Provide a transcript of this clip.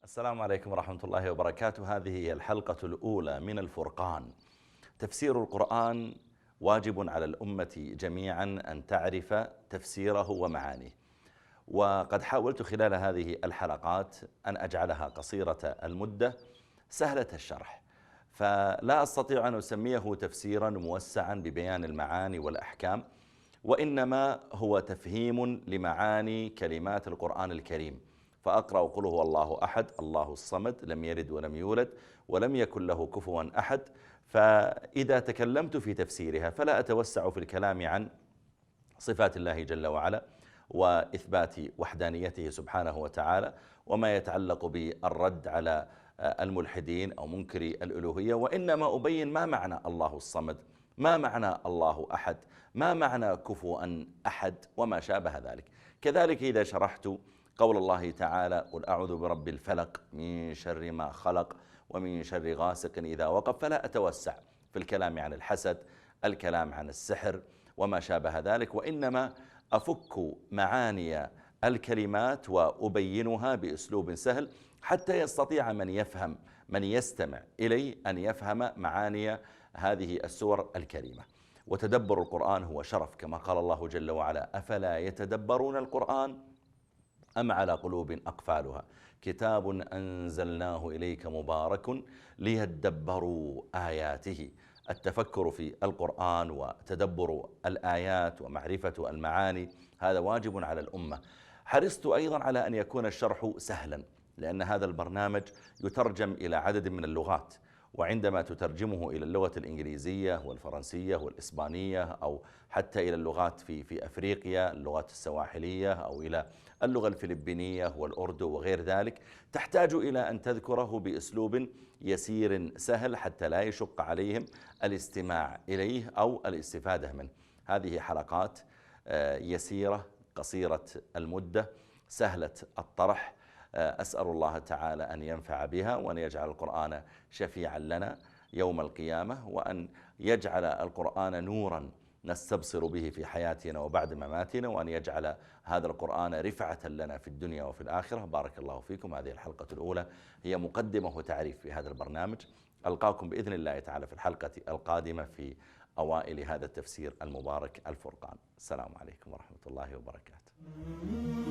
السلام عليكم ورحمة الله وبركاته. هذه هي الحلقة الأولى من الفرقان. تفسير القرآن واجب على الأمة جميعا أن تعرف تفسيره ومعانيه، وقد حاولت خلال هذه الحلقات أن أجعلها قصيرة المدة سهلة الشرح، فلا أستطيع أن أسميه تفسيرا موسعا ببيان المعاني والأحكام، وإنما هو تفهيم لمعاني كلمات القرآن الكريم. فأقرأ قل هو الله أحد الله الصمد لم يلد ولم يولد ولم يكن له كفوا أحد. فإذا تكلمت في تفسيرها فلا أتوسع في الكلام عن صفات الله جل وعلا وإثبات وحدانيته سبحانه وتعالى وما يتعلق بالرد على الملحدين أو منكري الألوهية، وإنما أبين ما معنى الله الصمد، ما معنى الله أحد، ما معنى كفوا أحد وما شابه ذلك. كذلك إذا شرحت قول الله تعالى قل أعوذ برب الفلق من شر ما خلق ومن شر غاسق إذا وقب، فلا أتوسع في الكلام عن الحسد، الكلام عن السحر وما شابه ذلك، وإنما أفك معاني الكلمات وأبينها بأسلوب سهل حتى يستطيع من يفهم، من يستمع إلي أن يفهم معاني هذه السور الكريمة. وتدبر القرآن هو شرف، كما قال الله جل وعلا أفلا يتدبرون القرآن أم على قلوب أقفالها كتاب أنزلناه إليك مبارك ليدبروا آياته. التفكر في القرآن وتدبر الآيات ومعرفة المعاني هذا واجب على الأمة. حرصت أيضا على أن يكون الشرح سهلا، لأن هذا البرنامج يترجم إلى عدد من اللغات، وعندما تترجمه إلى اللغة الإنجليزية والفرنسية والإسبانية أو حتى إلى اللغات في أفريقيا، اللغات السواحلية، أو إلى اللغة الفلبينية والأردو وغير ذلك، تحتاج إلى أن تذكره بأسلوب يسير سهل حتى لا يشق عليهم الاستماع إليه أو الاستفادة منه. هذه حلقات يسيرة قصيرة المدة سهلة الطرح، أسأل الله تعالى أن ينفع بها وأن يجعل القرآن شفيعا لنا يوم القيامة، وأن يجعل القرآن نورا نستبصر به في حياتنا وبعد مماتنا، وأن يجعل هذا القرآن رفعة لنا في الدنيا وفي الآخرة. بارك الله فيكم. هذه الحلقة الأولى هي مقدمة وتعريف في هذا البرنامج. ألقاكم بإذن الله تعالى في الحلقة القادمة في أوائل هذا التفسير المبارك الفرقان. السلام عليكم ورحمة الله وبركاته.